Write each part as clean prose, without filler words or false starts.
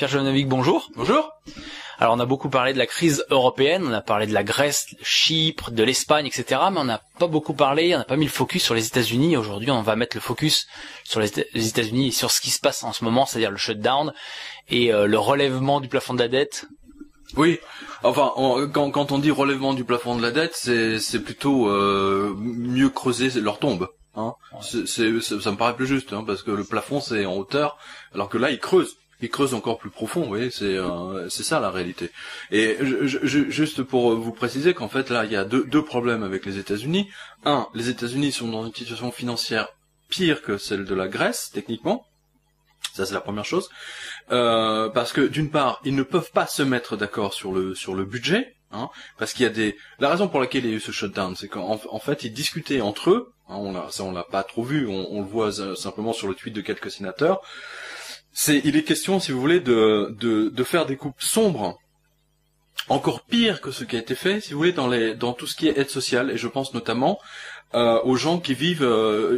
Pierre Jovanovic, bonjour. Bonjour. Alors on a beaucoup parlé de la crise européenne, on a parlé de la Grèce, de Chypre, de l'Espagne, etc. Mais on n'a pas beaucoup parlé, on n'a pas mis le focus sur les États-Unis. Aujourd'hui, on va mettre le focus sur les États-Unis et sur ce qui se passe en ce moment, c'est-à-dire le shutdown et le relèvement du plafond de la dette. Oui, enfin, quand on dit relèvement du plafond de la dette, c'est plutôt mieux creuser leur tombe. Hein. Ça me paraît plus juste, hein, parce que le plafond c'est en hauteur, alors que là il creuse encore plus profond. Vous voyez, c'est ça la réalité. Et juste pour vous préciser qu'en fait là il y a deux problèmes avec les États-Unis. Un, les États-Unis sont dans une situation financière pire que celle de la Grèce techniquement. Ça c'est la première chose, parce que d'une part ils ne peuvent pas se mettre d'accord sur le budget, hein, parce qu'il y a la raison pour laquelle il y a eu ce shutdown, c'est qu'en fait ils discutaient entre eux, hein, on l'a pas trop vu, on le voit simplement sur le tweet de quelques sénateurs. Il est question, si vous voulez, de faire des coupes sombres, encore pire que ce qui a été fait, si vous voulez, dans tout ce qui est aide sociale, et je pense notamment aux gens qui vivent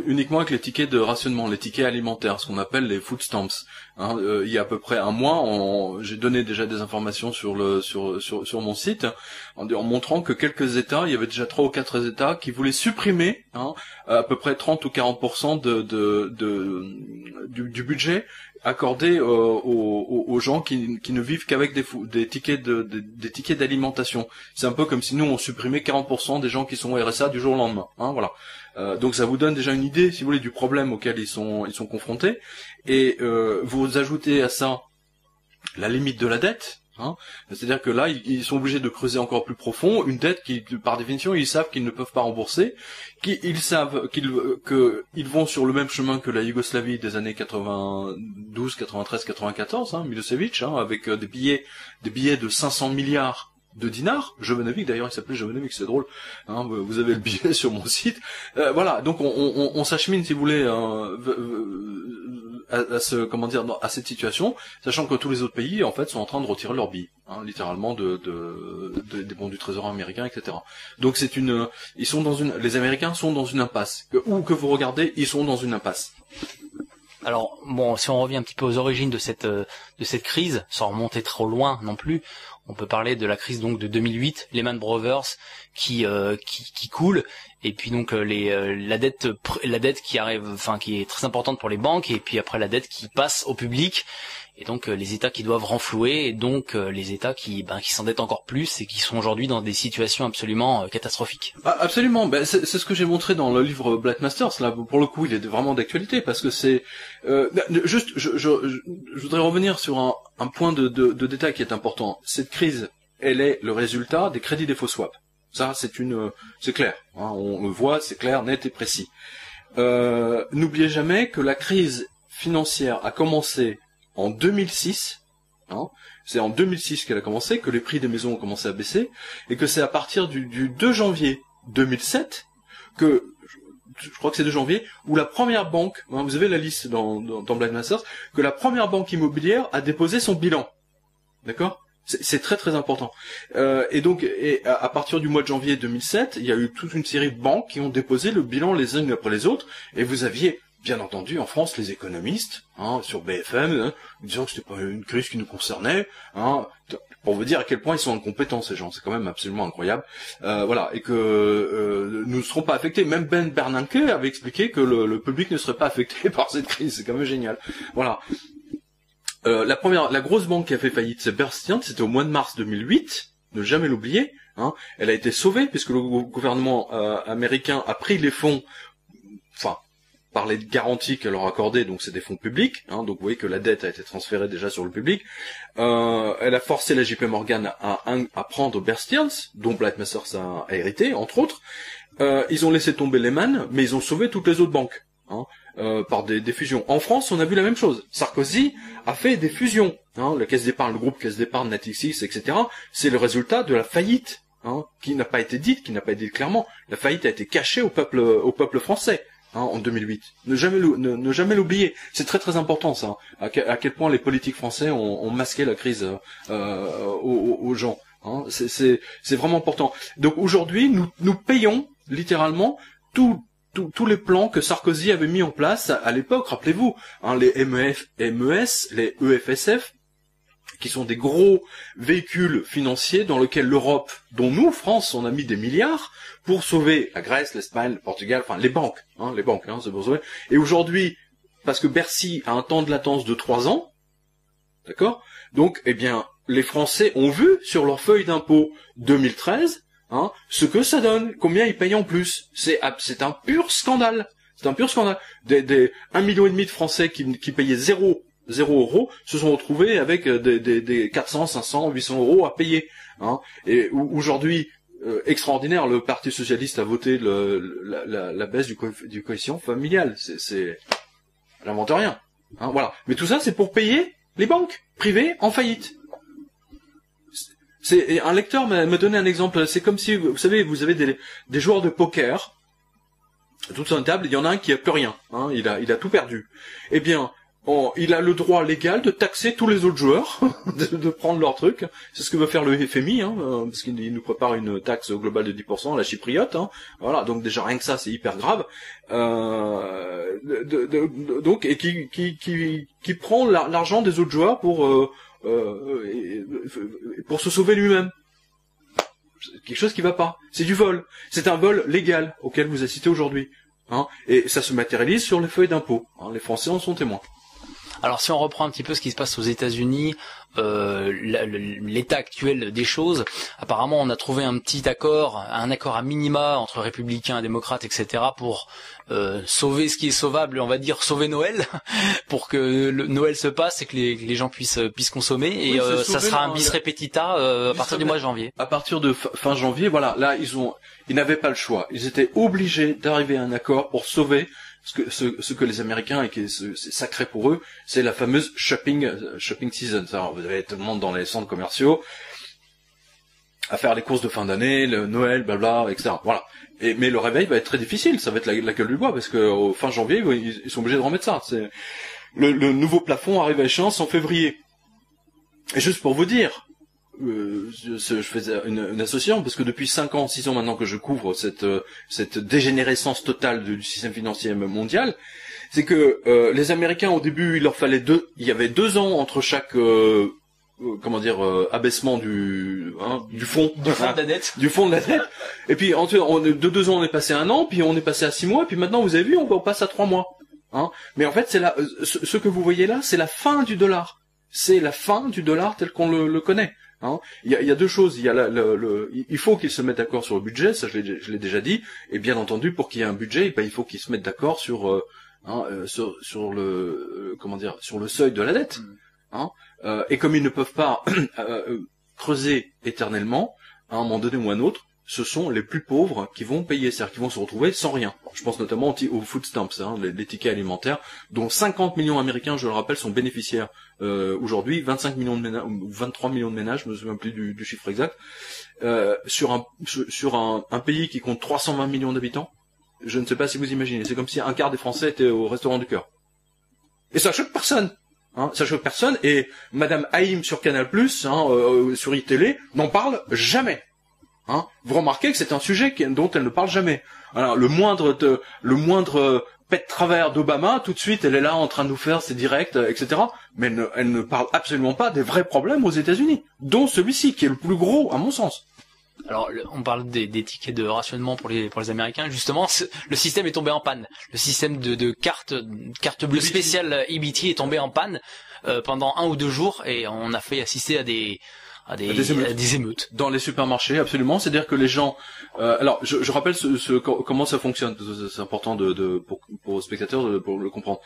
uniquement avec les tickets de rationnement, les tickets alimentaires, ce qu'on appelle les food stamps. Hein, il y a à peu près un mois, j'ai donné déjà des informations sur mon site, en montrant que quelques États, il y avait déjà 3 ou 4 États qui voulaient supprimer à peu près 30 ou 40% du budget accordé aux gens qui ne vivent qu'avec des tickets des tickets d'alimentation. C'est un peu comme si nous on supprimait 40% des gens qui sont au RSA du jour au lendemain. Hein, voilà. Donc ça vous donne déjà une idée, si vous voulez, du problème auquel ils sont confrontés. Et vous ajoutez à ça la limite de la dette. Hein, c'est-à-dire que là, ils sont obligés de creuser encore plus profond, une dette qui, par définition, ils savent qu'ils ne peuvent pas rembourser, ils savent qu'ils vont sur le même chemin que la Yougoslavie des années 92, 93, 94, hein, Milosevic, hein, avec des billets de 500 milliards de dinars. Jovanovic, d'ailleurs, il s'appelait Jovanovic, c'est drôle. Hein, vous avez le billet sur mon site. Voilà, donc on s'achemine, si vous voulez, à cette situation, sachant que tous les autres pays, en fait, sont en train de retirer leurs billes, hein, littéralement des bons du Trésor américain, etc. Donc les Américains sont dans une impasse. Où que vous regardez, ils sont dans une impasse. Alors bon, si on revient un petit peu aux origines de cette crise, sans remonter trop loin non plus, on peut parler de la crise donc de 2008, Lehman Brothers qui coule, et puis donc la dette qui arrive, enfin qui est très importante pour les banques, et puis après la dette qui passe au public, et donc les États qui doivent renflouer, et donc les États qui s'endettent encore plus et qui sont aujourd'hui dans des situations absolument catastrophiques. Ah, absolument, c'est ce que j'ai montré dans le livre Black Masters. Là, pour le coup, il est vraiment d'actualité parce que c'est juste. Je voudrais revenir sur un point de détail qui est important. Cette crise, elle est le résultat des crédits défaut swap. Ça, c'est clair. Hein, on le voit, c'est clair, net et précis. N'oubliez jamais que la crise financière a commencé en 2006, hein, c'est en 2006 qu'elle a commencé, que les prix des maisons ont commencé à baisser, et que c'est à partir du 2 janvier 2007 que, je crois que c'est 2 janvier, où la première banque, hein, vous avez la liste dans Black Masters, que la première banque immobilière a déposé son bilan. D'accord ? C'est très très important. Et donc, à partir du mois de janvier 2007, il y a eu toute une série de banques qui ont déposé le bilan les unes après les autres, et vous aviez bien entendu en France les économistes, hein, sur BFM, hein, disant que c'était pas une crise qui nous concernait, hein, pour vous dire à quel point ils sont incompétents ces gens, c'est quand même absolument incroyable. Voilà, et que nous ne serons pas affectés. Même Ben Bernanke avait expliqué que le public ne serait pas affecté par cette crise, c'est quand même génial. Voilà. La grosse banque qui a fait faillite, c'est Bear Stearns, c'était au mois de mars 2008, ne jamais l'oublier. Hein. Elle a été sauvée puisque le gouvernement américain a pris les fonds, enfin, par les garanties qu'elle leur accordait, donc c'est des fonds publics, hein, donc vous voyez que la dette a été transférée déjà sur le public. Elle a forcé la JP Morgan à prendre Bear Stearns, dont Black Masters a hérité, entre autres. Ils ont laissé tomber Lehman, mais ils ont sauvé toutes les autres banques. Hein. Par des fusions. En France, on a vu la même chose. Sarkozy a fait des fusions. Hein, la caisse d'épargne, le groupe caisse d'épargne, Natixis, etc. C'est le résultat de la faillite, hein, qui n'a pas été dite, clairement. La faillite a été cachée au peuple français, hein, en 2008. Ne jamais l'oublier. C'est très très important ça. À quel point les politiques français ont masqué la crise aux gens. Hein, c'est vraiment important. Donc aujourd'hui, nous payons littéralement tous les plans que Sarkozy avait mis en place à l'époque, rappelez-vous, hein, les MES, les EFSF, qui sont des gros véhicules financiers dans lesquels l'Europe, dont nous, France, on a mis des milliards pour sauver la Grèce, l'Espagne, le Portugal, enfin les banques, c'est pour sauver. Et aujourd'hui, parce que Bercy a un temps de latence de 3 ans, d'accord? Donc, eh bien, les Français ont vu sur leur feuille d'impôt 2013, ce que ça donne, combien ils payent en plus. C'est un pur scandale. C'est un pur scandale. 1,5 million de Français qui payaient 0 euros se sont retrouvés avec des 400, 500, 800 euros à payer. Et aujourd'hui, extraordinaire, le Parti socialiste a voté la baisse du quotient familial. C'est n'invente rien. Voilà. Mais tout ça, c'est pour payer les banques privées en faillite. Un lecteur m'a donné un exemple. C'est comme si, vous savez, vous avez des joueurs de poker, toute sur une table, il y en a un qui a plus rien. Il a tout perdu. Eh bien, il a le droit légal de taxer tous les autres joueurs, de prendre leur truc. C'est ce que veut faire le FMI, parce qu'il nous prépare une taxe globale de 10%, la chypriote. Voilà, donc déjà rien que ça, c'est hyper grave. Donc, et qui prend l'argent des autres joueurs pour se sauver lui-même. Quelque chose qui va pas. C'est du vol. C'est un vol légal auquel vous assistez aujourd'hui. Et ça se matérialise sur les feuilles d'impôt. Les Français en sont témoins. Alors si on reprend un petit peu ce qui se passe aux États-Unis, l'état actuel des choses, apparemment on a trouvé un accord à minima entre républicains, démocrates, etc. pour sauver ce qui est sauvable, on va dire sauver Noël, pour que Noël se passe et que les gens puissent consommer. Et ça sera un bis repetita à partir du mois de janvier. À partir de fin janvier, voilà, là ils n'avaient pas le choix. Ils étaient obligés d'arriver à un accord pour sauver ce que les Américains, et qui c'est sacré pour eux, c'est la fameuse shopping season. Alors, vous avez tout le monde dans les centres commerciaux à faire les courses de fin d'année, le Noël, blabla, etc. Voilà. Mais le réveil va être très difficile. Ça va être la gueule du bois, parce que au fin janvier, ils sont obligés de remettre ça. C'est le nouveau plafond arrive à échéance en février. Et juste pour vous dire, je faisais une association, parce que depuis 5 ans, 6 ans maintenant que je couvre cette dégénérescence totale du système financier mondial, c'est que les Américains, au début, il y avait 2 ans entre chaque abaissement du fond de la dette. Du fond de la dette. Et puis ensuite, de 2 ans on est passé à 1 an, puis on est passé à 6 mois, puis maintenant vous avez vu, on passe à 3 mois. Mais en fait, c'est ce que vous voyez là, c'est la fin du dollar. C'est la fin du dollar tel qu'on le connaît. Il y a 2 choses. Il y a il faut qu'ils se mettent d'accord sur le budget, ça je l'ai déjà dit. Et bien entendu, pour qu'il y ait un budget, il faut qu'ils se mettent d'accord sur le seuil de la dette. Et comme ils ne peuvent pas creuser éternellement, à un moment donné ou à un autre, ce sont les plus pauvres qui vont payer, c'est-à-dire qui vont se retrouver sans rien. Je pense notamment aux food stamps, les tickets alimentaires, dont 50 millions d'Américains, je le rappelle, sont bénéficiaires aujourd'hui, 25 millions de ménages, ou 23 millions de ménages, je me souviens plus du chiffre exact, sur un pays qui compte 320 millions d'habitants. Je ne sais pas si vous imaginez, c'est comme si un quart des Français étaient au restaurant du cœur. Et ça choque personne. Ça choque personne, et Madame Haïm sur Canal+, sur iTélé, n'en parle jamais. Vous remarquez que c'est un sujet dont elle ne parle jamais. Alors, le moindre pet de travers d'Obama, tout de suite, elle est là en train de nous faire ses directs, etc. Mais elle ne parle absolument pas des vrais problèmes aux États-Unis, dont celui-ci, qui est le plus gros, à mon sens. Alors, on parle des tickets de rationnement pour les Américains. Justement, le système est tombé en panne. Le système de carte bleue spéciale EBT est tombé en panne pendant 1 ou 2 jours, et on a fait assister à des émeutes dans les supermarchés, absolument. C'est-à-dire que les gens, alors je rappelle comment ça fonctionne. C'est important pour aux spectateurs pour le comprendre.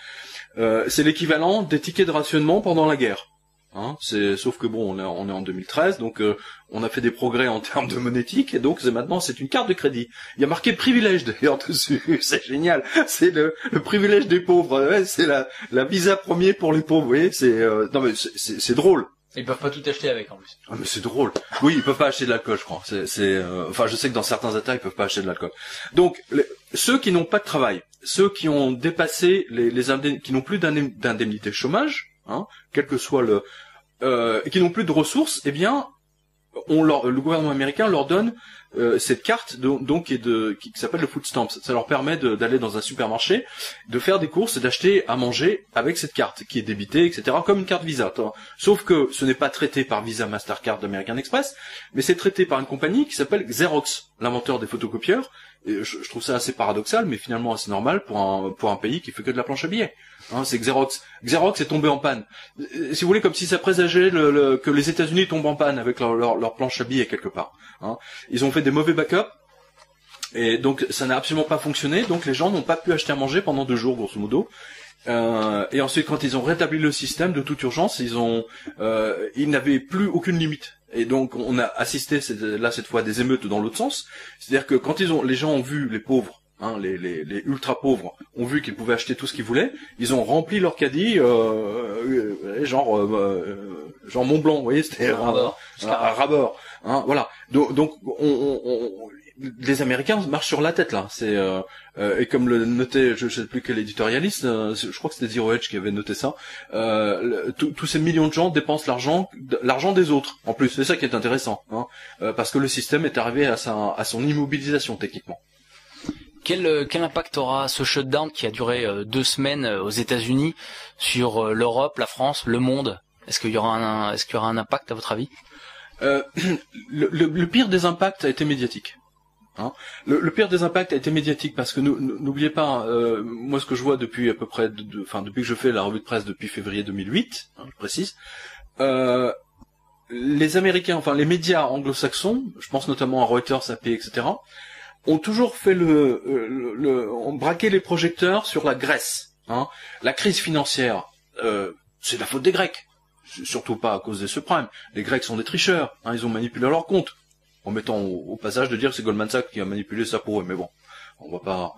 C'est l'équivalent des tickets de rationnement pendant la guerre. Sauf que bon, on est en 2013, donc on a fait des progrès en termes de monétique, et donc maintenant c'est une carte de crédit. Il y a marqué privilège d'ailleurs dessus, c'est génial. C'est le privilège des pauvres. Ouais, c'est la visa premier pour les pauvres. Vous voyez, non mais c'est drôle. Ils peuvent pas tout acheter avec, en plus. Ah, mais c'est drôle. Oui, ils peuvent pas acheter de l'alcool, je crois. Enfin, je sais que dans certains États, ils peuvent pas acheter de l'alcool. Donc, ceux qui n'ont pas de travail, ceux qui ont dépassé qui n'ont plus d'indemnité chômage, quel que soit qui n'ont plus de ressources, eh bien, le gouvernement américain leur donne cette carte qui s'appelle le food stamps. Ça leur permet d'aller dans un supermarché, de faire des courses et d'acheter à manger avec cette carte qui est débitée, etc. comme une carte Visa. Sauf que ce n'est pas traité par Visa, Mastercard, American Express, mais c'est traité par une compagnie qui s'appelle Xerox, l'inventeur des photocopieurs. Et je trouve ça assez paradoxal, mais finalement assez normal pour un pays qui fait que de la planche à billets. C'est Xerox. Xerox est tombé en panne. Si vous voulez, comme si ça présageait que les États-Unis tombent en panne avec leur planche à billets quelque part. Ils ont fait des mauvais backups et donc ça n'a absolument pas fonctionné. Donc les gens n'ont pas pu acheter à manger pendant 2 jours, grosso modo. Et ensuite, quand ils ont rétabli le système de toute urgence, ils n'avaient plus aucune limite. Et donc on a assisté cette fois à des émeutes dans l'autre sens. C'est-à-dire que quand les gens ont vu les pauvres, les ultra pauvres ont vu qu'ils pouvaient acheter tout ce qu'ils voulaient, ils ont rempli leur caddie, genre Mont Blanc, vous voyez, c'était un rabord. Voilà. Donc les Américains marchent sur la tête là. Et comme le notait, je sais plus quel éditorialiste, je crois que c'était Zero Hedge qui avait noté ça. Tous ces millions de gens dépensent l'argent des autres. En plus, c'est ça qui est intéressant, parce que le système est arrivé à son immobilisation techniquement. Quel impact aura ce shutdown qui a duré 2 semaines aux États-Unis sur l'Europe, la France, le monde? Est-ce qu'il y aura un impact à votre avis? Le pire des impacts a été médiatique. Le pire des impacts a été médiatique parce que n'oubliez pas, moi ce que je vois depuis à peu près, depuis que je fais la revue de presse depuis février 2008, je précise, les Américains, les médias anglo-saxons, je pense notamment à Reuters, AP, etc., ont toujours fait ont braqué les projecteurs sur la Grèce. La crise financière, c'est la faute des Grecs. Surtout pas à cause des subprimes. Les Grecs sont des tricheurs. Ils ont manipulé leur compte. En mettant au passage de dire que c'est Goldman Sachs qui a manipulé ça pour eux. Mais bon, on va pas...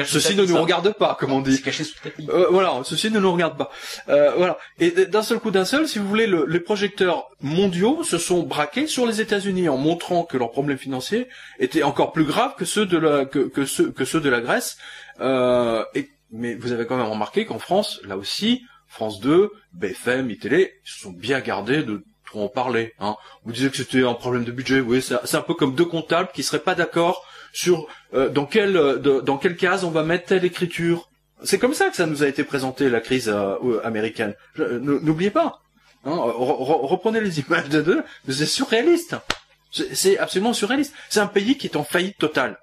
Ceci ne nous regarde pas, comme on dit. C'est caché sous le tapis. Voilà, ceci ne nous regarde pas. Voilà. Et d'un seul coup, si vous voulez, les projecteurs mondiaux se sont braqués sur les États-Unis en montrant que leurs problèmes financiers étaient encore plus graves que ceux de la Grèce. Mais vous avez quand même remarqué qu'en France, là aussi, France 2, BFM, iTélé, ils se sont bien gardés de trop en parler. Vous disiez que c'était un problème de budget. Oui, c'est un peu comme 2 comptables qui seraient pas d'accord sur dans quelle case on va mettre telle écriture. C'est comme ça que ça nous a été présenté, la crise américaine. N'oubliez pas. Reprenez les images de c'est surréaliste. C'est absolument surréaliste. C'est un pays qui est en faillite totale.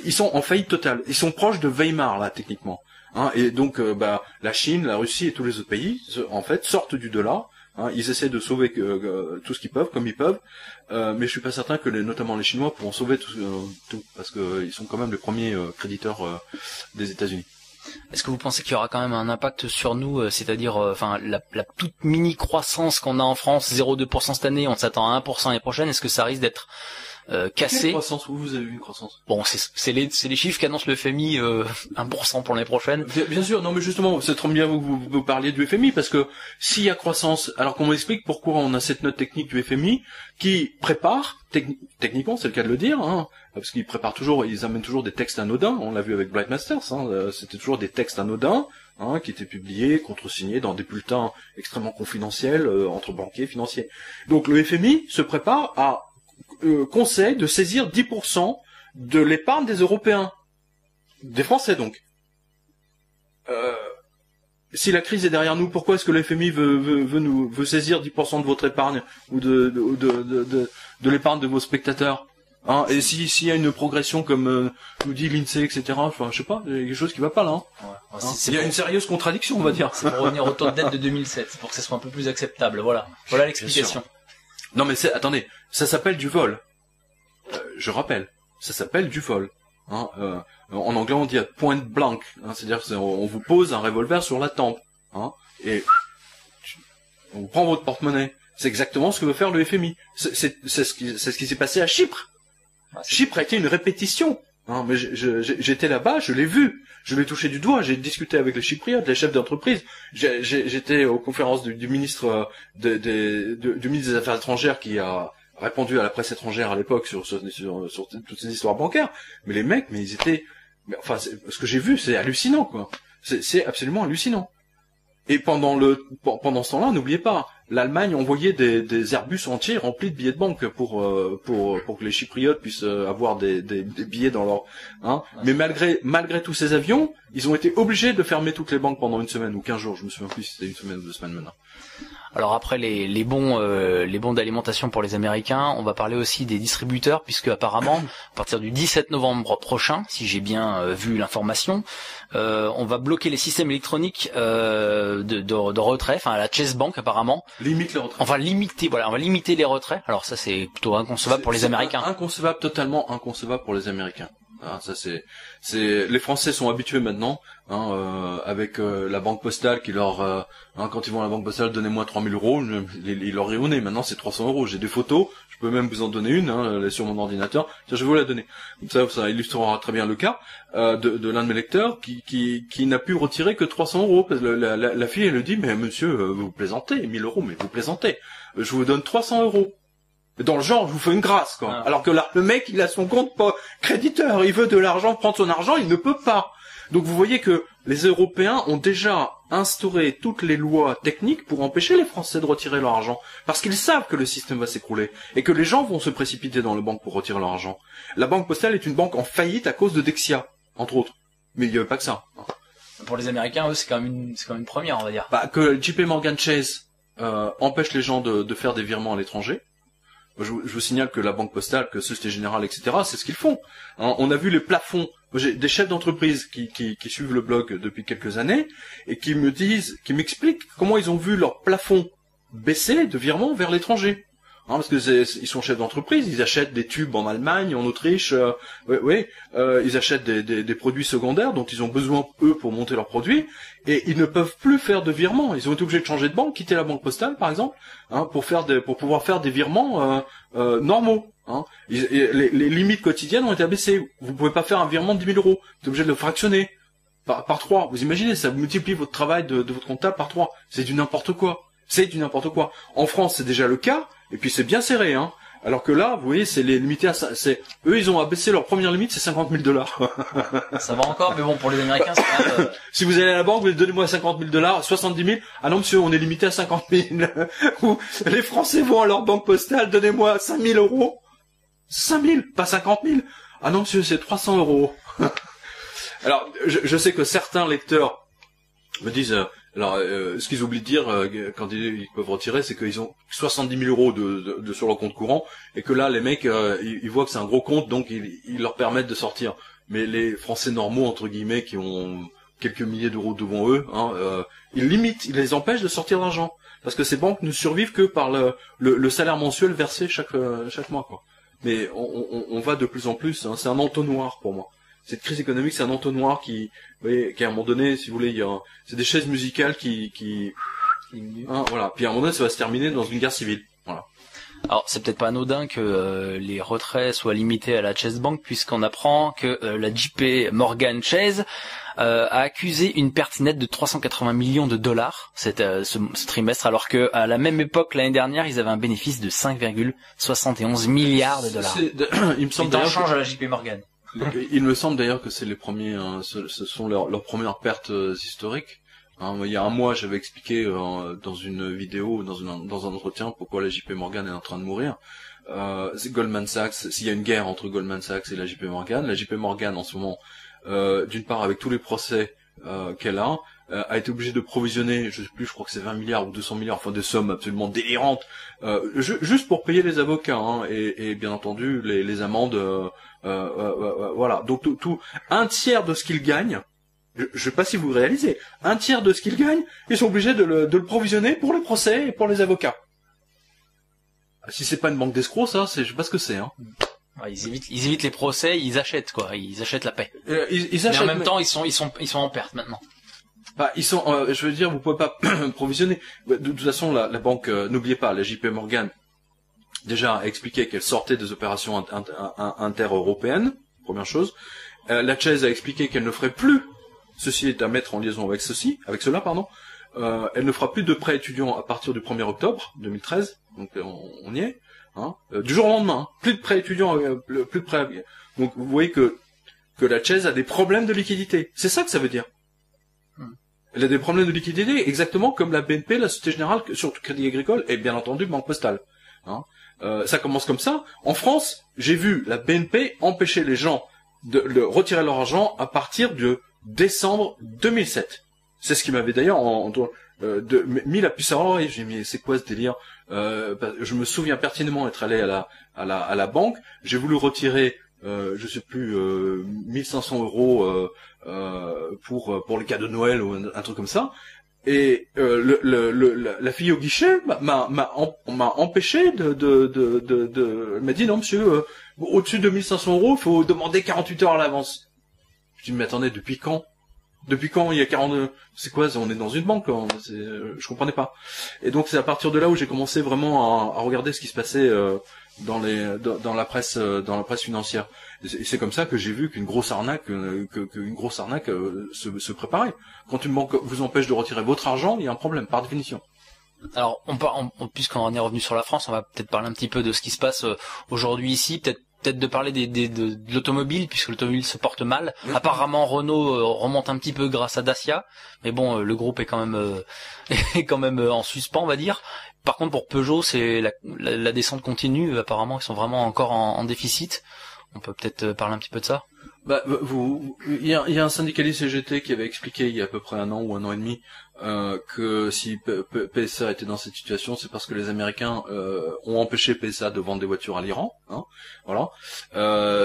Ils sont en faillite totale. Ils sont proches de Weimar là, techniquement. Et donc, la Chine, la Russie et tous les autres pays, en fait, sortent du dollar. Ils essaient de sauver tout ce qu'ils peuvent, comme ils peuvent. Mais je suis pas certain que notamment les Chinois pourront sauver tout, parce que ils sont quand même les premiers créditeurs des États-Unis. Est-ce que vous pensez qu'il y aura quand même un impact sur nous, c'est-à-dire, la toute mini croissance qu'on a en France, 0,2% cette année, on s'attend à 1% l'année prochaine. Est-ce que ça risque d'être cassé? Quelle croissance? Vous avez vu une croissance? Bon, c'est les chiffres qu'annonce le FMI, 1% pour l'année prochaine. Bien sûr, non mais justement, c'est trop bien que vous parliez du FMI, parce que s'il y a croissance, alors qu'on m'explique pourquoi on a cette note technique du FMI qui prépare, techniquement c'est le cas de le dire, parce qu'ils préparent toujours, ils amènent toujours des textes anodins, on l'a vu avec Blight Masters, c'était toujours des textes anodins, qui étaient publiés, contresignés dans des bulletins extrêmement confidentiels entre banquiers financiers. Donc le FMI se prépare à conseil de saisir 10% de l'épargne des Européens, des Français donc. Si la crise est derrière nous, pourquoi est-ce que le FMI veut saisir 10% de votre épargne ou de l'épargne de vos spectateurs? Et s'il y a une progression comme nous dit l'INSEE, etc., je sais pas, il y a quelque chose qui va pas là. Ouais. Il y a une sérieuse contradiction, on va dire. C'est pour revenir au taux de dette de 2007, c'est pour que ça soit un peu plus acceptable. Voilà l'explication. Non mais attendez, ça s'appelle du vol. Je rappelle, ça s'appelle du vol. En anglais on dit point blank, c'est-à-dire on vous pose un revolver sur la tempe, et on vous prend votre porte-monnaie. C'est exactement ce que veut faire le FMI. C'est ce qui s'est passé à Chypre. Chypre a été une répétition. Mais j'étais là-bas, je l'ai vu, je l'ai touché du doigt, j'ai discuté avec les Chypriotes, les chefs d'entreprise. J'étais aux conférences du ministre du ministre des Affaires étrangères qui a répondu à la presse étrangère à l'époque sur toutes ces histoires bancaires. Mais les mecs, ce que j'ai vu, c'est hallucinant, quoi. C'est absolument hallucinant. Et pendant ce temps-là, n'oubliez pas, l'Allemagne envoyait des Airbus entiers remplis de billets de banque pour que les Chypriotes puissent avoir des billets dans leur, hein. Mais malgré tous ces avions, ils ont été obligés de fermer toutes les banques pendant une semaine ou 15 jours. Je me souviens plus si c'était une semaine ou 2 semaines maintenant. Alors après les bons d'alimentation pour les Américains, on va parler aussi des distributeurs, puisque apparemment à partir du 17 novembre prochain, si j'ai bien vu l'information, on va bloquer les systèmes électroniques de retrait, enfin à la Chase Bank apparemment. Limite les retraits. On va limiter les retraits. Alors ça c'est plutôt inconcevable pour les Américains. Totalement inconcevable pour les Américains. Ah, ça les Français sont habitués maintenant, hein, avec la banque postale qui leur, quand ils vont à la banque postale, donnez-moi 3000 euros, ils leur rient au nez. Maintenant c'est 300 euros. J'ai des photos, je peux même vous en donner une, hein, sur mon ordinateur. Tiens, je vais vous la donner. Ça illustrera très bien le cas de l'un de mes lecteurs qui n'a pu retirer que 300 euros. Parce que la fille elle lui dit mais monsieur vous plaisantez, 1000 euros, mais vous plaisantez. Je vous donne 300 euros. Dans le genre, je vous fais une grâce, quoi. Alors que là, le mec, il a son compte pas créditeur, il veut de l'argent, prendre son argent, il ne peut pas. Donc vous voyez que les Européens ont déjà instauré toutes les lois techniques pour empêcher les Français de retirer leur argent. Parce qu'ils savent que le système va s'écrouler. Et que les gens vont se précipiter dans les banques pour retirer leur argent. La banque postale est une banque en faillite à cause de Dexia, entre autres. Mais il n'y avait pas que ça. Pour les Américains, eux, c'est quand même une première, on va dire. Que JP Morgan Chase, empêche les gens de faire des virements à l'étranger. Je vous signale que la Banque Postale, que Société Générale, etc., c'est ce qu'ils font. Hein, on a vu les plafonds. J'ai des chefs d'entreprise qui suivent le blog depuis quelques années et qui m'expliquent comment ils ont vu leur plafond baisser de virements vers l'étranger. Hein, parce que ils sont chefs d'entreprise, ils achètent des tubes en Allemagne, en Autriche, ils achètent des produits secondaires dont ils ont besoin eux pour monter leurs produits, et ils ne peuvent plus faire de virements. Ils ont été obligés de changer de banque, quitter la banque postale par exemple, hein, pour pouvoir faire des virements normaux. Hein. Les limites quotidiennes ont été abaissées. Vous pouvez pas faire un virement de 10 000 euros. Vous êtes obligé de le fractionner par 3. Vous imaginez, ça multiplie votre travail de votre comptable par 3. C'est du n'importe quoi. En France, c'est déjà le cas. Et puis c'est bien serré, hein. Alors que là, vous voyez, c'est limité à ça. Eux, ils ont abaissé leur première limite, c'est $50,000. Ça va encore, mais bon, pour les Américains, c'est quand même... Si vous allez à la banque, vous dites, donnez-moi $50,000, 70 000. Ah non, monsieur, on est limité à 50 000. Ou les Français vont à leur banque postale, donnez-moi 5 000 euros. 5 000, pas 50 000. Ah non, monsieur, c'est 300 euros. Alors, je sais que certains lecteurs me disent... ce qu'ils oublient de dire quand ils peuvent retirer, c'est qu'ils ont 70 000 euros de sur leur compte courant, et que là, les mecs, ils voient que c'est un gros compte, donc ils leur permettent de sortir. Mais les Français normaux, entre guillemets, qui ont quelques milliers d'euros devant eux, hein, ils les empêchent de sortir l'argent. Parce que ces banques ne survivent que par le salaire mensuel versé chaque mois, quoi. Mais on va de plus en plus, hein, c'est un entonnoir pour moi. Cette crise économique, c'est un entonnoir qui à un moment donné, si vous voulez, c'est des chaises musicales hein, voilà. Puis à un moment donné, ça va se terminer dans une guerre civile. Voilà. Alors, c'est peut-être pas anodin que les retraits soient limités à la Chase Bank, puisqu'on apprend que la JP Morgan Chase a accusé une perte nette de 380 millions de dollars ce trimestre, alors que à la même époque l'année dernière, ils avaient un bénéfice de 5,71 milliards de dollars. Il me semble d'ailleurs change à la JP Morgan. Il me semble d'ailleurs que c'est les premiers, hein, ce sont leurs premières pertes historiques. Hein, il y a un mois, j'avais expliqué dans une vidéo, dans un entretien, pourquoi la JP Morgan est en train de mourir. C'est Goldman Sachs. S'il y a une guerre entre Goldman Sachs et la JP Morgan en ce moment, d'une part avec tous les procès qu'elle a été obligée de provisionner, je sais plus, je crois que c'est 20 milliards ou 200 milliards, enfin des sommes absolument délirantes, juste pour payer les avocats, hein, et bien entendu les amendes. Voilà. Donc tout un tiers de ce qu'ils gagnent, je sais pas si vous réalisez, un tiers de ce qu'ils gagnent, ils sont obligés de le provisionner pour les procès et pour les avocats. Si c'est pas une banque d'escrocs, ça, je sais pas ce que c'est, hein. Ouais, ils évitent les procès, ils achètent ils achètent la paix. Ils achètent, mais en même temps, ils sont en perte maintenant. Bah, ils sont, je veux dire, vous pouvez pas provisionner. De toute façon, la banque, n'oubliez pas, la JP Morgan, déjà, a expliqué qu'elle sortait des opérations inter-européennes, première chose. La Chase a expliqué qu'elle ne ferait plus, ceci est à mettre en liaison avec cela, pardon. Elle ne fera plus de prêts étudiants à partir du 1er octobre 2013, donc on y est, hein. Du jour au lendemain, hein. Plus de prêts étudiants, plus de prêts. Donc vous voyez que la Chase a des problèmes de liquidité. C'est ça que ça veut dire. Elle a des problèmes de liquidité, exactement comme la BNP, la Société Générale, surtout Crédit Agricole, et bien entendu Banque Postale. Hein. Ça commence comme ça. En France, j'ai vu la BNP empêcher les gens de retirer leur argent à partir de décembre 2007. C'est ce qui m'avait d'ailleurs mis la puce à l'oreille. J'ai dit, mais c'est quoi ce délire? Je me souviens pertinemment être allé à la banque. J'ai voulu retirer, je sais plus, 1500 euros pour les cadeaux de Noël ou un truc comme ça. Et la fille au guichet m'a empêché elle m'a dit non monsieur, au-dessus de 1500 euros, il faut demander 48 heures à l'avance. Je dis mais attendez, depuis quand il y a 42, c'est quoi, on est dans une banque, hein, je comprenais pas. Et donc c'est à partir de là où j'ai commencé vraiment à regarder ce qui se passait dans la presse financière. Et c'est comme ça que j'ai vu qu'une grosse arnaque se préparait. Quand une banque vous empêche de retirer votre argent, il y a un problème par définition. Alors puisqu'on est revenu sur la France, on va peut-être parler un petit peu de ce qui se passe aujourd'hui ici, peut-être de parler de l'automobile, puisque l'automobile se porte mal. Apparemment, Renault remonte un petit peu grâce à Dacia, mais bon, le groupe est quand même en suspens, on va dire. Par contre, pour Peugeot, c'est la descente continue. Apparemment, ils sont vraiment encore en déficit. On peut peut-être parler un petit peu de ça. Bah, il y a un syndicaliste CGT qui avait expliqué il y a à peu près un an ou un an et demi que si PSA était dans cette situation, c'est parce que les Américains ont empêché PSA de vendre des voitures à l'Iran. Hein, voilà.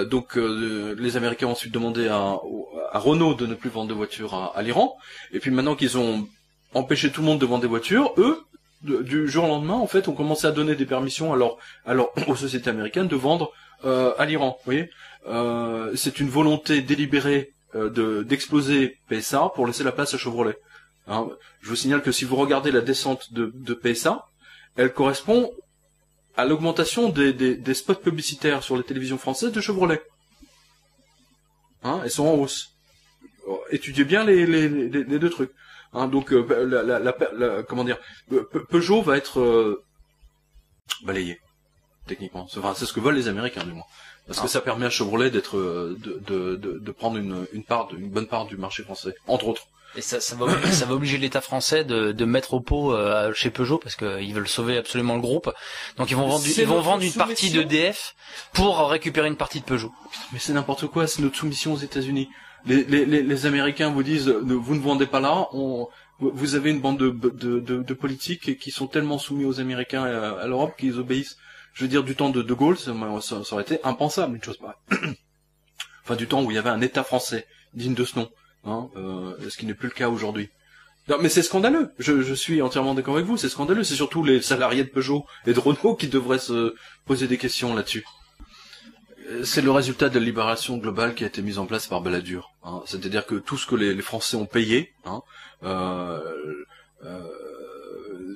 Donc les Américains ont ensuite demandé à Renault de ne plus vendre de voitures à l'Iran. Et puis maintenant qu'ils ont empêché tout le monde de vendre des voitures, eux, du jour au lendemain, en fait, ont commencé à donner des permissions alors aux sociétés américaines de vendre à l'Iran. Vous voyez, c'est une volonté délibérée d'exploser PSA pour laisser la place à Chevrolet. Hein, je vous signale que si vous regardez la descente de PSA, elle correspond à l'augmentation des spots publicitaires sur les télévisions françaises de Chevrolet. Hein, elles sont en hausse. Étudiez bien les deux trucs. Hein, donc comment dire, Peugeot va être balayé techniquement. Enfin, c'est ce que veulent les Américains du moins. Parce que ça permet à Chevrolet d'être de prendre une bonne part du marché français, entre autres. Et ça va obliger l'État français de mettre au pot chez Peugeot, parce qu'ils veulent sauver absolument le groupe. Donc ils vont vendre une partie d'EDF pour récupérer une partie de Peugeot. Mais c'est n'importe quoi, c'est notre soumission aux États-Unis. Les Américains vous disent vous ne vendez pas là, vous avez une bande de politiques qui sont tellement soumis aux Américains et à l'Europe qu'ils obéissent. Je veux dire, du temps de Gaulle, ça aurait été impensable, une chose pareille. Enfin, du temps où il y avait un État français digne de ce nom, hein, ce qui n'est plus le cas aujourd'hui. Non, mais c'est scandaleux. Je suis entièrement d'accord avec vous, c'est scandaleux. C'est surtout les salariés de Peugeot et de Renault qui devraient se poser des questions là-dessus. C'est le résultat de la libération globale qui a été mise en place par Balladur. Hein. C'est-à-dire que tout ce que les Français ont payé, hein,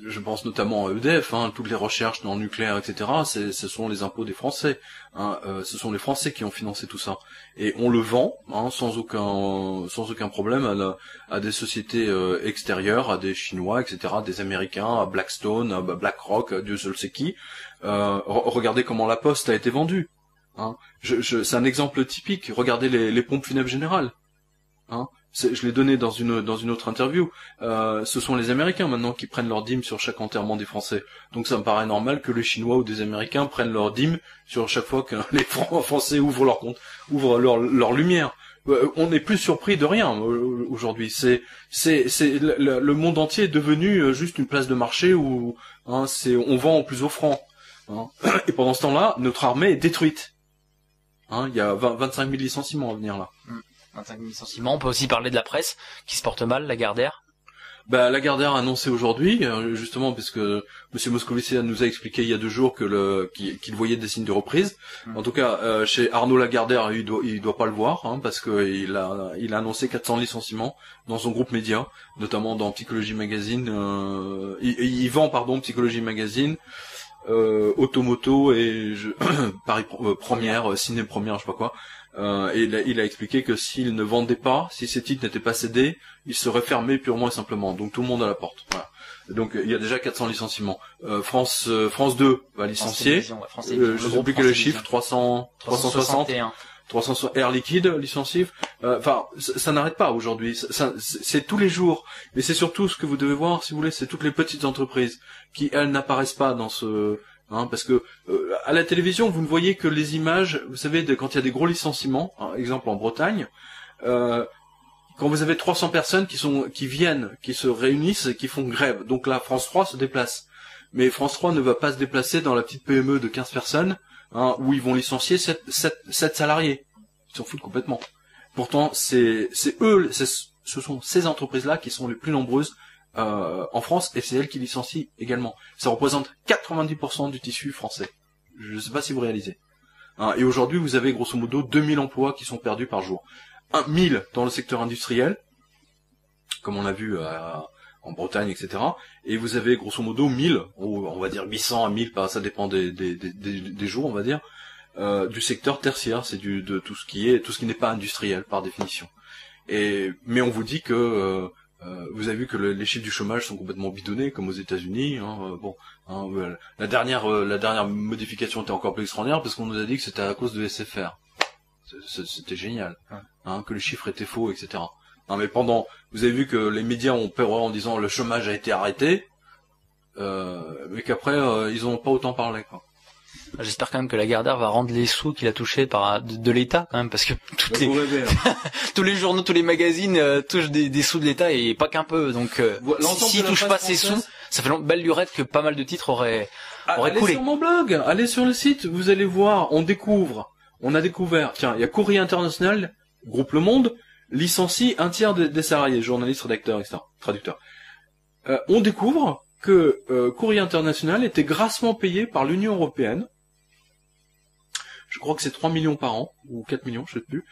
je pense notamment à EDF, hein, toutes les recherches dans le nucléaire, etc. Ce sont les impôts des Français. Hein, ce sont les Français qui ont financé tout ça. Et on le vend hein, sans aucun problème à des sociétés extérieures, à des Chinois, etc., des Américains, à Blackstone, à BlackRock, à Dieu seul sait qui. Regardez comment la Poste a été vendue. Hein. C'est un exemple typique. Regardez les pompes funèbres générales. Hein. Je l'ai donné dans une autre interview. Ce sont les Américains maintenant qui prennent leur dîme sur chaque enterrement des Français. Donc ça me paraît normal que les Chinois ou des Américains prennent leur dîme sur chaque fois que les Français ouvrent leur compte, ouvrent leur lumière. On n'est plus surpris de rien aujourd'hui. Le monde entier est devenu juste une place de marché où hein, on vend au plus offrant. Hein. Et pendant ce temps-là, notre armée est détruite. Hein, il y a 25 000 licenciements à venir là. 25 000 licenciements. On peut aussi parler de la presse qui se porte mal, Lagardère. Bah, Lagardère a annoncé aujourd'hui, justement, parce que Monsieur Moscovici nous a expliqué il y a 2 jours qu'il voyait des signes de reprise. En tout cas, chez Arnaud Lagardère, il doit pas le voir, hein, parce que il a annoncé 400 licenciements dans son groupe média, notamment dans Psychologie Magazine. Il vend, Psychologie Magazine, Automoto et Paris Première, Ciné Première, je sais pas quoi. Et il a expliqué que s'il ne vendait pas, si ces titres n'étaient pas cédés, il serait fermé purement et simplement. Donc tout le monde à la porte. Voilà. Donc il y a déjà 400 licenciements. France 2 va licencier. Je sais plus quel est le chiffre, 360. 300 Air Liquide licencie. Enfin, ça n'arrête pas aujourd'hui. C'est tous les jours. Mais c'est surtout ce que vous devez voir, si vous voulez, c'est toutes les petites entreprises qui elles n'apparaissent pas dans ce, parce que à la télévision vous ne voyez que les images. Vous savez, quand il y a des gros licenciements, exemple en Bretagne. Quand vous avez 300 personnes qui viennent, qui se réunissent et qui font grève. Donc là, France 3 se déplace. Mais France 3 ne va pas se déplacer dans la petite PME de 15 personnes, où ils vont licencier 7 salariés. Ils s'en foutent complètement. Pourtant, ce sont ces entreprises-là qui sont les plus nombreuses en France, et c'est elles qui licencient également. Ça représente 90% du tissu français. Je ne sais pas si vous réalisez. Et aujourd'hui, vous avez grosso modo 2000 emplois qui sont perdus par jour. 1000 dans le secteur industriel, comme on a vu en Bretagne, etc. Et vous avez grosso modo 1000, ou on va dire 800 à 1000, ça dépend des jours, on va dire, du secteur tertiaire, c'est de tout ce qui n'est pas industriel par définition. Mais on vous dit que vous avez vu que les chiffres du chômage sont complètement bidonnés, comme aux États-Unis. La dernière modification était encore plus extraordinaire parce qu'on nous a dit que c'était à cause de SFR. C'était génial, que les chiffres étaient faux, etc. Mais vous avez vu que les médias ont peur en disant le chômage a été arrêté, mais qu'après ils n'ont pas autant parlé, quoi. J'espère quand même que Lagardère va rendre les sous qu'il a touchés de l'État, quand même, parce que tous les journaux, tous les magazines touchent des sous de l'État et pas qu'un peu. Donc s'ils touchent pas ces sous, ça fait belle lurette que pas mal de titres auraient coulé. Allez sur mon blog, allez sur le site, vous allez voir, on a découvert, tiens, il y a Courrier International, Groupe Le Monde, licencie un tiers des salariés, journalistes, rédacteurs, etc., traducteurs. On découvre que Courrier International était grassement payé par l'Union Européenne, je crois que c'est 3 millions par an, ou 4 millions, je sais plus,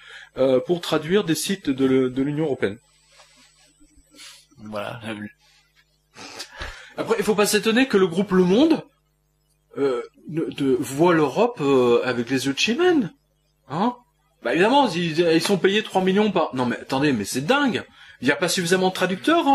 pour traduire des sites de l'Union Européenne. Voilà. Après, il faut pas s'étonner que le groupe Le Monde voit l'Europe avec les yeux de Chimène. Évidemment, ils sont payés 3 millions par... Non mais attendez, mais c'est dingue. Il n'y a pas suffisamment de traducteurs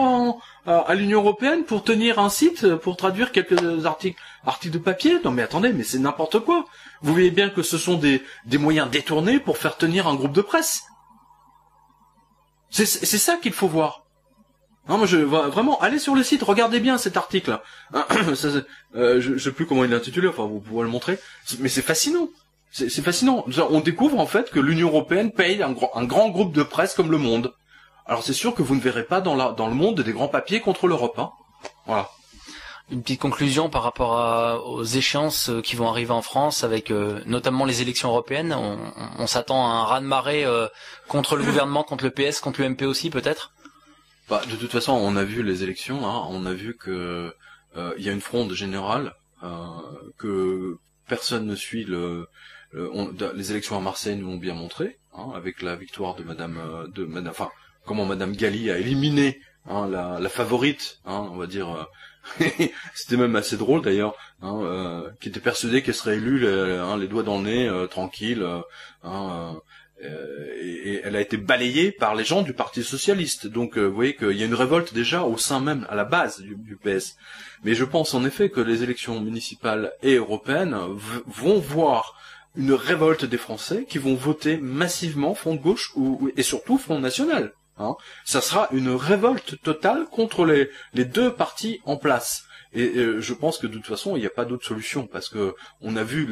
à l'Union Européenne pour tenir un site, pour traduire quelques articles de papier. Non mais attendez, mais c'est n'importe quoi. Vous voyez bien que ce sont des moyens détournés pour faire tenir un groupe de presse. C'est ça qu'il faut voir. Non, moi vraiment, allez sur le site, regardez bien cet article. Je sais plus comment il est intitulé, enfin vous pouvez le montrer. Mais c'est fascinant. C'est fascinant. On découvre en fait que l'Union Européenne paye un grand groupe de presse comme Le Monde. Alors c'est sûr que vous ne verrez pas dans le monde des grands papiers contre l'Europe. Voilà. Une petite conclusion par rapport aux échéances qui vont arriver en France avec notamment les élections européennes. On s'attend à un raz-de-marée contre le gouvernement, contre le PS, contre l'UMP aussi peut-être. De toute façon, on a vu les élections. On a vu que il y a une fronde générale, que personne ne suit les élections à Marseille nous l'ont bien montré, avec la victoire de Madame Galli a éliminé la favorite, on va dire. C'était même assez drôle d'ailleurs, qui était persuadée qu'elle serait élue les doigts dans le nez, tranquille, et elle a été balayée par les gens du Parti socialiste. Donc vous voyez qu'il y a une révolte déjà au sein même, à la base du PS. Mais je pense en effet que les élections municipales et européennes vont voir une révolte des Français qui vont voter massivement Front de gauche et surtout Front national. Ça sera une révolte totale contre les deux partis en place. Et je pense que de toute façon, il n'y a pas d'autre solution, parce que on a vu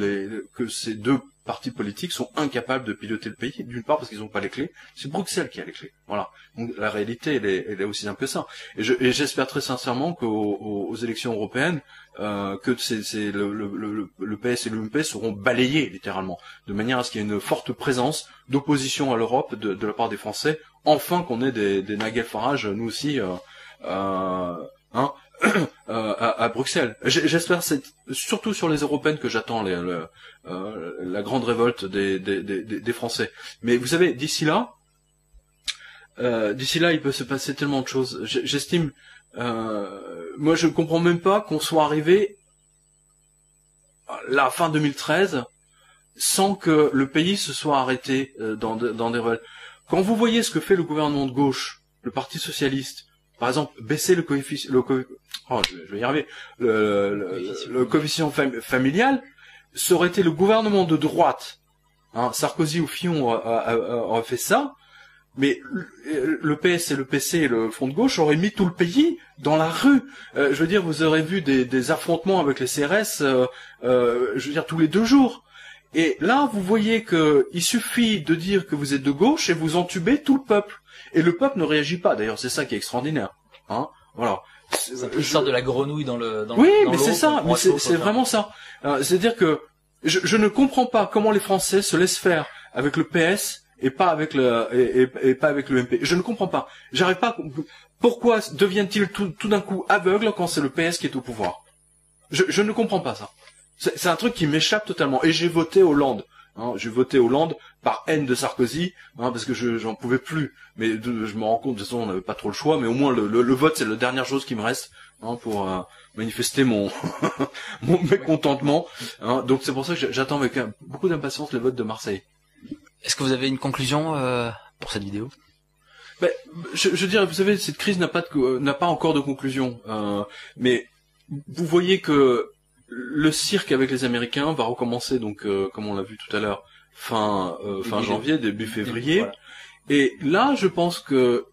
que ces deux partis politiques sont incapables de piloter le pays. D'une part parce qu'ils n'ont pas les clés, c'est Bruxelles qui a les clés. Voilà. Donc la réalité, elle est aussi un peu ça. Et j'espère très sincèrement qu'aux élections européennes, que le PS et l'UMP seront balayés littéralement, de manière à ce qu'il y ait une forte présence d'opposition à l'Europe de la part des Français. Enfin qu'on ait des Nigel Farage, nous aussi, à Bruxelles. J'espère, c'est surtout sur les européennes que j'attends la grande révolte des Français. Mais vous savez, d'ici là, il peut se passer tellement de choses. J'estime, moi je ne comprends même pas qu'on soit arrivé la fin 2013 sans que le pays se soit arrêté dans des révoltes. Quand vous voyez ce que fait le gouvernement de gauche, le Parti socialiste, par exemple, baisser le coefficient, je vais y arriver, le coefficient familial, ça aurait été le gouvernement de droite, Hein, Sarkozy ou Fillon auraient fait ça, mais le PS et le PC et le Front de gauche auraient mis tout le pays dans la rue. Je veux dire, vous aurez vu des affrontements avec les CRS, je veux dire, tous les 2 jours. Et là, vous voyez que il suffit de dire que vous êtes de gauche et vous entubez tout le peuple. Et le peuple ne réagit pas. D'ailleurs, c'est ça qui est extraordinaire. Hein, voilà. Ça sort de la grenouille dans le. Oui, mais c'est ça. Mais c'est vraiment ça. C'est-à-dire que je ne comprends pas comment les Français se laissent faire avec le PS et pas avec et pas avec le MP. Je ne comprends pas. J'arrive pas. Pourquoi deviennent-ils tout d'un coup aveugles quand c'est le PS qui est au pouvoir? Je ne comprends pas ça. C'est un truc qui m'échappe totalement. Et j'ai voté Hollande. Hein, j'ai voté Hollande par haine de Sarkozy, hein, parce que j'en pouvais plus. Mais je me rends compte, de toute façon, on n'avait pas trop le choix. Mais au moins le vote, c'est la dernière chose qui me reste, hein, pour manifester mon mon mécontentement. Hein, donc c'est pour ça que j'attends avec beaucoup d'impatience le vote de Marseille. Est-ce que vous avez une conclusion pour cette vidéo? Ben, je dirais, vous savez, cette crise n'a pas encore de conclusion. Mais vous voyez que le cirque avec les Américains va recommencer, donc comme on l'a vu tout à l'heure, fin janvier, début février. Voilà. Et là, je pense que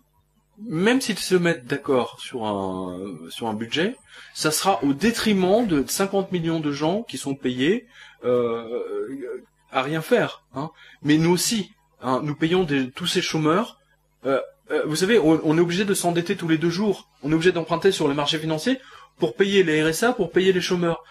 même s'ils se mettent d'accord sur un budget, ça sera au détriment de 50 millions de gens qui sont payés à rien faire. Hein. Mais nous aussi, hein, nous payons tous ces chômeurs. Vous savez, on est obligé de s'endetter tous les 2 jours. On est obligé d'emprunter sur les marchés financiers pour payer les RSA, pour payer les chômeurs.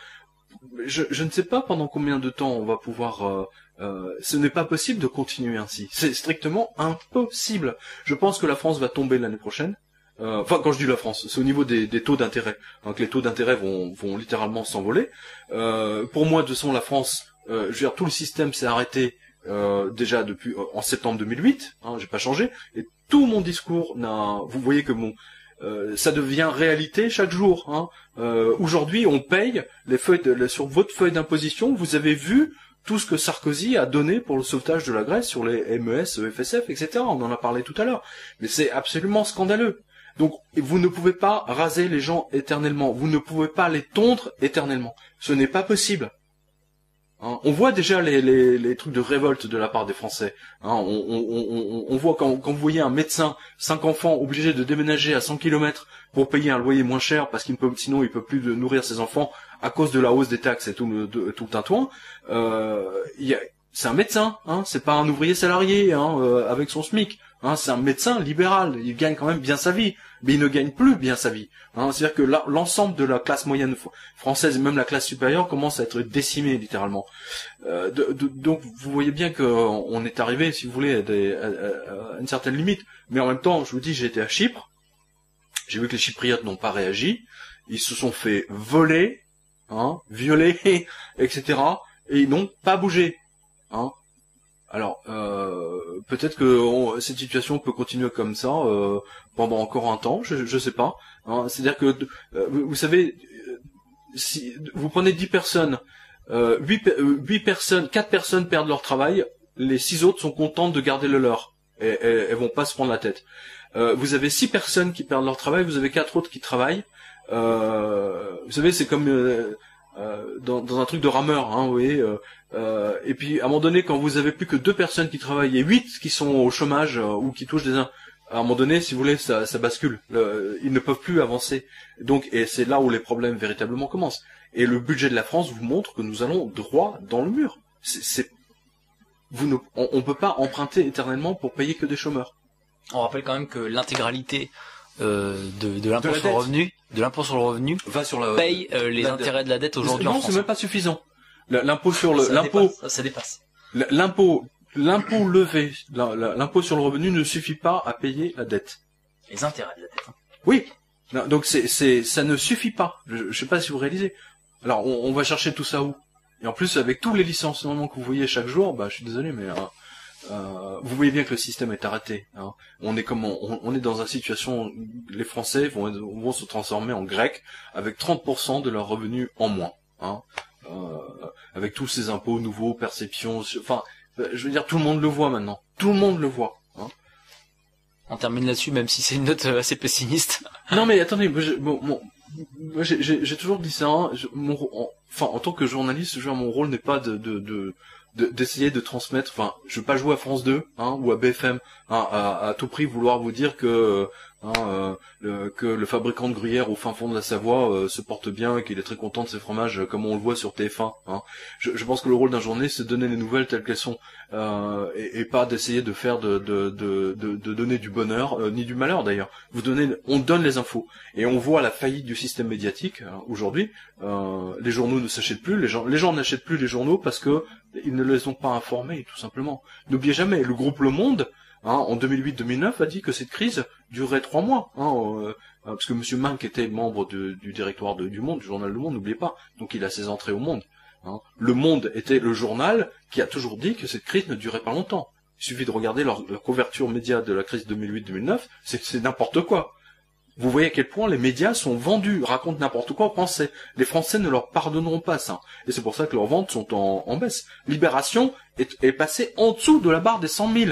Je ne sais pas pendant combien de temps on va pouvoir... ce n'est pas possible de continuer ainsi. C'est strictement impossible. Je pense que la France va tomber l'année prochaine. Enfin, quand je dis la France, c'est au niveau des taux d'intérêt. Donc les taux d'intérêt vont littéralement s'envoler. Pour moi, de toute façon, la France, je veux dire, tout le système s'est arrêté déjà depuis en septembre 2008. Hein, j'ai pas changé. Et tout mon discours vous voyez que ça devient réalité chaque jour. Hein. Aujourd'hui, on paye sur votre feuille d'imposition. Vous avez vu tout ce que Sarkozy a donné pour le sauvetage de la Grèce sur les MES, FSF, etc. On en a parlé tout à l'heure. Mais c'est absolument scandaleux. Donc, vous ne pouvez pas raser les gens éternellement. Vous ne pouvez pas les tondre éternellement. Ce n'est pas possible. Hein, on voit déjà les trucs de révolte de la part des Français. Hein, on voit quand vous voyez un médecin, 5 enfants, obligé de déménager à 100 km pour payer un loyer moins cher parce sinon il peut plus nourrir ses enfants à cause de la hausse des taxes et tout le tintouin. C'est un médecin, hein, c'est pas un ouvrier salarié, hein, avec son SMIC. Hein, c'est un médecin libéral, il gagne quand même bien sa vie, mais il ne gagne plus bien sa vie. Hein, c'est-à-dire que l'ensemble de la classe moyenne française, et même la classe supérieure, commence à être décimée littéralement. Donc vous voyez bien qu'on est arrivé, si vous voulez, à une certaine limite. Mais en même temps, je vous dis, j'ai été à Chypre, j'ai vu que les Chypriotes n'ont pas réagi, ils se sont fait voler, hein, violer, etc. Et ils n'ont pas bougé. Hein. Alors, peut-être que cette situation peut continuer comme ça pendant encore un temps, je sais pas. Hein. C'est-à-dire que, vous savez, si vous prenez 10 personnes, 4 personnes perdent leur travail, les 6 autres sont contentes de garder le leur. Et elles vont pas se prendre la tête. Vous avez 6 personnes qui perdent leur travail, vous avez 4 autres qui travaillent. Vous savez, c'est comme dans un truc de rameur, hein, vous voyez. Et puis à un moment donné, quand vous avez plus que 2 personnes qui travaillent et 8 qui sont au chômage ou qui touchent à un moment donné, si vous voulez, ça bascule. Ils ne peuvent plus avancer. Donc, et c'est là où les problèmes véritablement commencent. Et le budget de la France vous montre que nous allons droit dans le mur. On peut pas emprunter éternellement pour payer que des chômeurs. On rappelle quand même que l'intégralité de l'impôt sur le revenu, va sur paye les intérêts de la dette aujourd'hui en France. Non, c'est même pas suffisant. L'impôt ça dépasse. L'impôt levé, l'impôt sur le revenu ne suffit pas à payer la dette. Les intérêts de la dette. Hein. Oui. Non, donc ça ne suffit pas. Je sais pas si vous réalisez. Alors on va chercher tout ça où? Et en plus avec tous les licenciements que vous voyez chaque jour, je suis désolé, mais vous voyez bien que le système est arrêté. Hein. On est dans une situation, les Français vont se transformer en Grecs avec 30% de leurs revenus en moins. Hein. Avec tous ces impôts nouveaux, perceptions, enfin, je veux dire, tout le monde le voit maintenant. Tout le monde le voit. Hein. On termine là-dessus, même si c'est une note assez pessimiste. Non mais attendez, j'ai toujours dit ça. Hein, enfin, en tant que journaliste, mon rôle n'est pas d'essayer de transmettre, enfin, je veux pas jouer à France 2, hein, ou à BFM, hein, à tout prix vouloir vous dire que, que le fabricant de gruyère au fin fond de la Savoie se porte bien et qu'il est très content de ses fromages comme on le voit sur TF1. Hein. Je pense que le rôle d'un journaliste, c'est de donner les nouvelles telles qu'elles sont, et pas d'essayer de faire de donner du bonheur ni du malheur d'ailleurs. On donne les infos et on voit la faillite du système médiatique aujourd'hui. Les journaux ne s'achètent plus, les gens n'achètent plus les journaux parce que ils ne les ont pas informés, tout simplement. N'oubliez jamais, le groupe Le Monde, en 2008-2009, a dit que cette crise durerait 3 mois. Parce que Monsieur Mank était membre du directoire du Monde, du journal Le Monde, n'oubliez pas. Donc il a ses entrées au Monde. Le Monde était le journal qui a toujours dit que cette crise ne durait pas longtemps. Il suffit de regarder leur couverture média de la crise 2008-2009, c'est n'importe quoi. Vous voyez à quel point les médias sont vendus, racontent n'importe quoi aux Français. Les Français ne leur pardonneront pas ça. Et c'est pour ça que leurs ventes sont en baisse. Libération est passée en dessous de la barre des 100 000.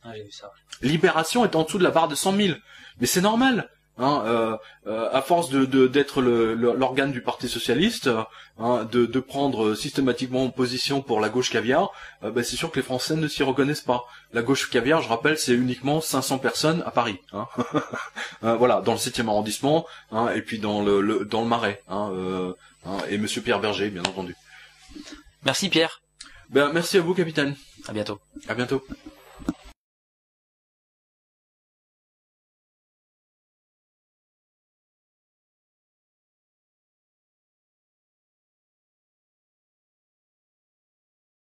Ah, j'ai vu ça. Libération est en dessous de la barre de 100 000. Mais c'est normal. À force d'être l'organe du Parti socialiste, de prendre systématiquement position pour la gauche caviar, c'est sûr que les Français ne s'y reconnaissent pas. La gauche caviar, je rappelle, c'est uniquement 500 personnes à Paris. Voilà, dans le 7e arrondissement, et puis dans le Marais, et Monsieur Pierre Berger, bien entendu. Merci Pierre. Merci à vous, capitaine. À bientôt. À bientôt.